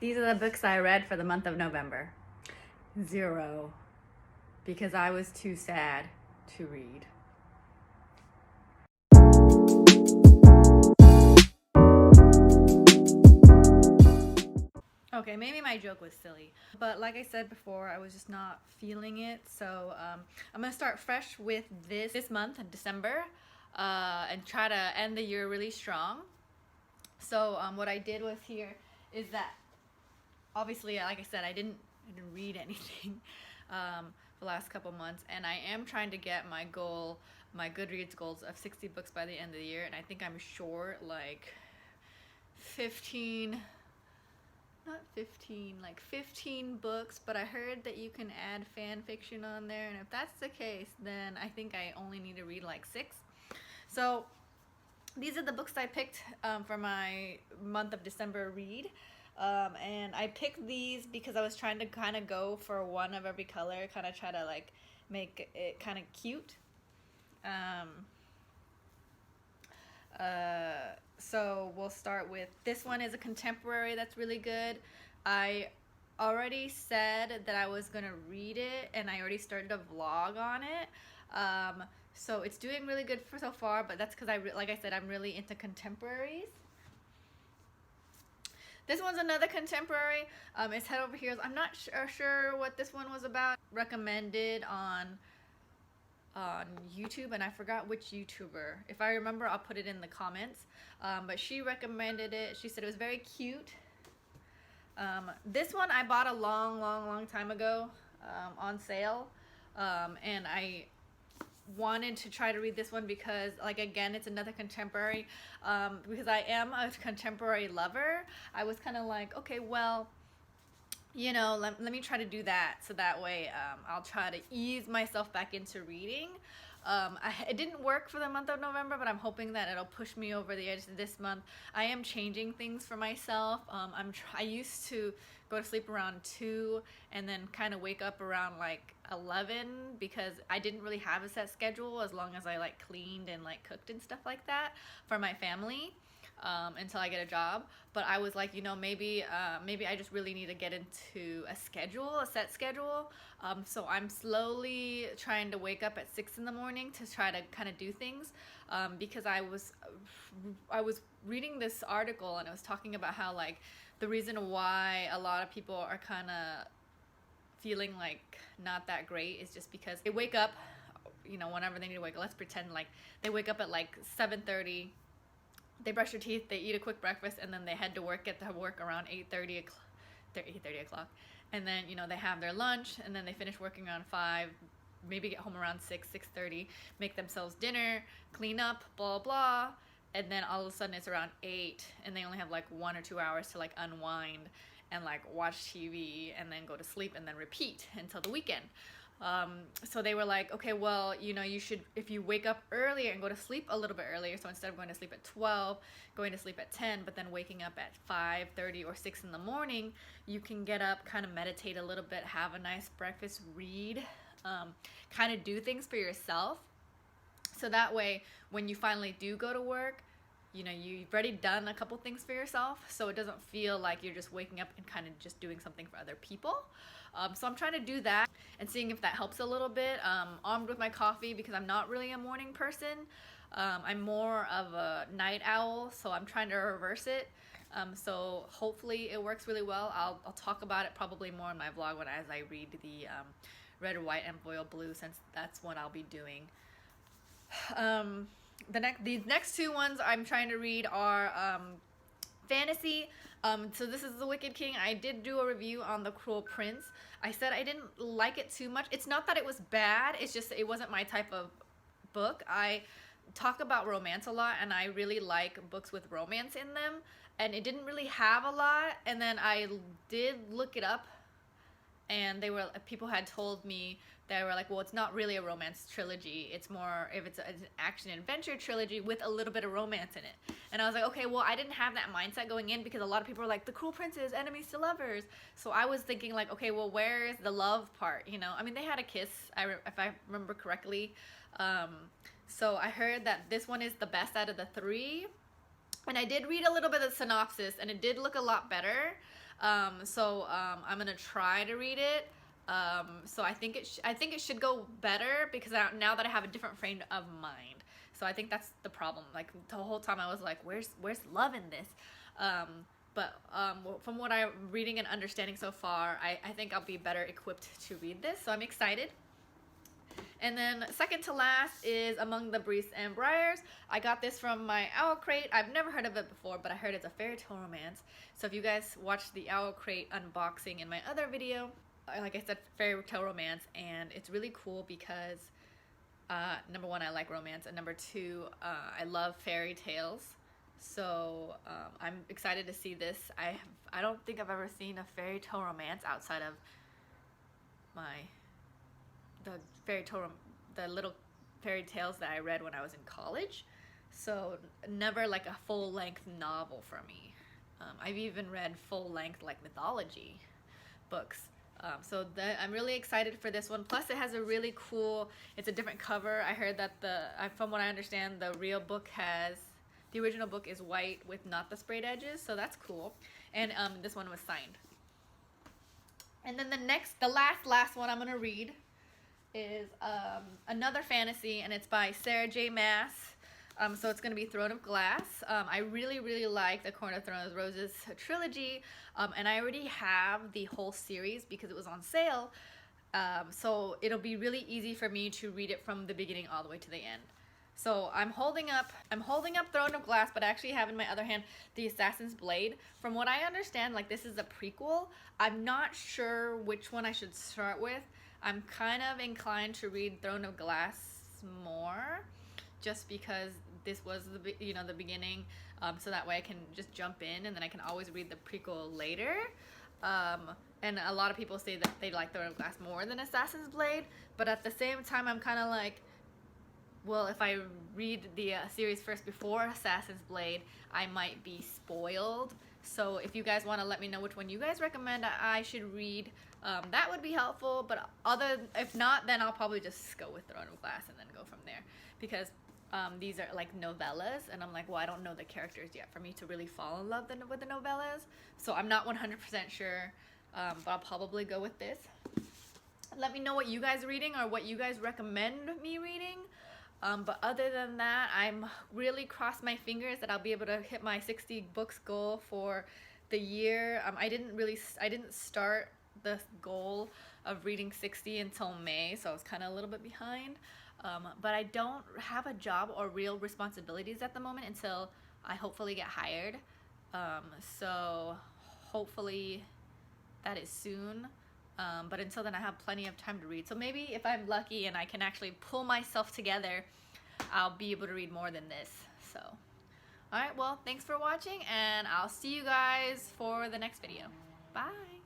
These are the books I read for the month of November. 0. Because I was too sad to read. Okay, maybe my joke was silly, but like I said before, I was just not feeling it. So I'm gonna start fresh with this month in December, and try to end the year really strong. So what I did was here is that obviously, like I said, I didn't read anything the last couple months, and I am trying to get my goal, my Goodreads goals of 60 books by the end of the year, and I think I'm short like 15. Not 15, like 15 books, but I heard that you can add fan fiction on there, and if that's the case, then I think I only need to read like 6. So these are the books I picked for my month of December read. And I picked these because I was trying to kind of go for one of every color, kind of try to like make it kind of cute. So we'll start with this one. Is a contemporary that's really good. I already said that I was gonna read it, and I already started a vlog on it. So it's doing really good for so far, but that's because like I said, I'm really into contemporaries. This one's another contemporary. It's Head Over Heels. I'm not sure what this one was about. Recommended on YouTube, and I forgot which YouTuber. If I remember, I'll put it in the comments. But she recommended it. She said it was very cute. This one I bought a long time ago on sale, and I wanted to try to read this one because, like, again, it's another contemporary. Because I am a contemporary lover, I was kind of like, okay, well, you know, let me try to do that, so that way I'll try to ease myself back into reading. It didn't work for the month of November, but I'm hoping that it'll push me over the edge this month. I am changing things for myself. I used to go to sleep around 2 and then kind of wake up around like 11 because I didn't really have a set schedule as long as I like cleaned and like cooked and stuff like that for my family. Until I get a job. But I was like, you know, maybe I just really need to get into a set schedule. So I'm slowly trying to wake up at 6 in the morning to try to kind of do things, because I was reading this article, and it was talking about how like the reason why a lot of people are kind of feeling like not that great is just because they wake up, you know, whenever they need to wake up. Let's pretend like they wake up at like 7:30. They brush their teeth, they eat a quick breakfast, and then they head to work, get to work around 8:30 o'clock. And then, you know, they have their lunch, and then they finish working around 5, maybe get home around 6:30, make themselves dinner, clean up, blah, blah. And then all of a sudden it's around 8, and they only have like 1 or 2 hours to like unwind and like watch TV and then go to sleep and then repeat until the weekend. So they were like, okay, well, you know, you should, if you wake up earlier and go to sleep a little bit earlier, so instead of going to sleep at 12, going to sleep at 10, but then waking up at 5:30 or 6 in the morning, you can get up, kind of meditate a little bit, have a nice breakfast, read, kind of do things for yourself. So that way, when you finally do go to work, you know, you've already done a couple things for yourself, so it doesn't feel like you're just waking up and kind of just doing something for other people. So I'm trying to do that and seeing if that helps a little bit. Armed with my coffee, because I'm not really a morning person. I'm more of a night owl, so I'm trying to reverse it. So hopefully it works really well. I'll talk about it probably more in my vlog as I read the red, white, and royal blue, since that's what I'll be doing. These next 2 ones I'm trying to read are fantasy. So this is The Wicked King. I did do a review on The Cruel Prince. I said I didn't like it too much. It's not that it was bad, it's just it wasn't my type of book. I talk about romance a lot, and I really like books with romance in them, and it didn't really have a lot. And then I did look it up, and people had told me, they were like, well, it's not really a romance trilogy, it's more, if it's an action adventure trilogy with a little bit of romance in it. And I was like, okay, well, I didn't have that mindset going in, because a lot of people were like, The Cruel Prince, enemies to lovers. So I was thinking like, okay, well, where's the love part, you know? I mean, they had a kiss, if I remember correctly. So I heard that this one is the best out of the 3, and I did read a little bit of the synopsis, and it did look a lot better. I'm gonna try to read it. So I think it should go better because now that I have a different frame of mind. So I think that's the problem. Like the whole time I was like, where's love in this? From what I'm reading and understanding so far, I think I'll be better equipped to read this. So I'm excited. And then second to last is Among the Breeze and Briars. I got this from my Owl Crate. I've never heard of it before, but I heard it's a fairy tale romance. So if you guys watched the Owl Crate unboxing in my other video, like I said, fairy tale romance, and it's really cool because number one, I like romance, and number two, I love fairy tales. So I'm excited to see this. I don't think I've ever seen a fairy tale romance outside of the little fairy tales that I read when I was in college. So never like a full-length novel for me. I've even read full-length like mythology books. I'm really excited for this one. Plus it has a really cool, it's a different cover. I heard that from what I understand, the original book is white with not the sprayed edges, so that's cool. And this one was signed. And then the last one I'm gonna read is another fantasy, and it's by Sarah J. Maas. So it's going to be Throne of Glass. I really like the Corner of Throne of Roses trilogy, and I already have the whole series because it was on sale. So it'll be really easy for me to read it from the beginning all the way to the end. So I'm holding up Throne of Glass, but I actually have in my other hand the Assassin's Blade. From what I understand, like this is a prequel. I'm not sure which one I should start with. I'm kind of inclined to read Throne of Glass more, just because this was the beginning, so that way I can just jump in and then I can always read the prequel later. And a lot of people say that they like Throne of Glass more than Assassin's Blade, but at the same time I'm kind of like, well, if I read the series first before Assassin's Blade, I might be spoiled. So if you guys want to let me know which one you guys recommend I should read, that would be helpful. But if not, then I'll probably just go with Throne of Glass and then go from there, because these are like novellas, and I'm like, well, I don't know the characters yet for me to really fall in love with the novellas. So I'm not 100% sure, but I'll probably go with this. Let me know what you guys are reading or what you guys recommend me reading. But other than that, I'm really crossed my fingers that I'll be able to hit my 60 books goal for the year. I didn't start the goal of reading 60 until May, so I was kind of a little bit behind. But I don't have a job or real responsibilities at the moment until I hopefully get hired. So hopefully that is soon. But until then, I have plenty of time to read. So maybe if I'm lucky and I can actually pull myself together, I'll be able to read more than this. So, alright, well, thanks for watching, and I'll see you guys for the next video. Bye!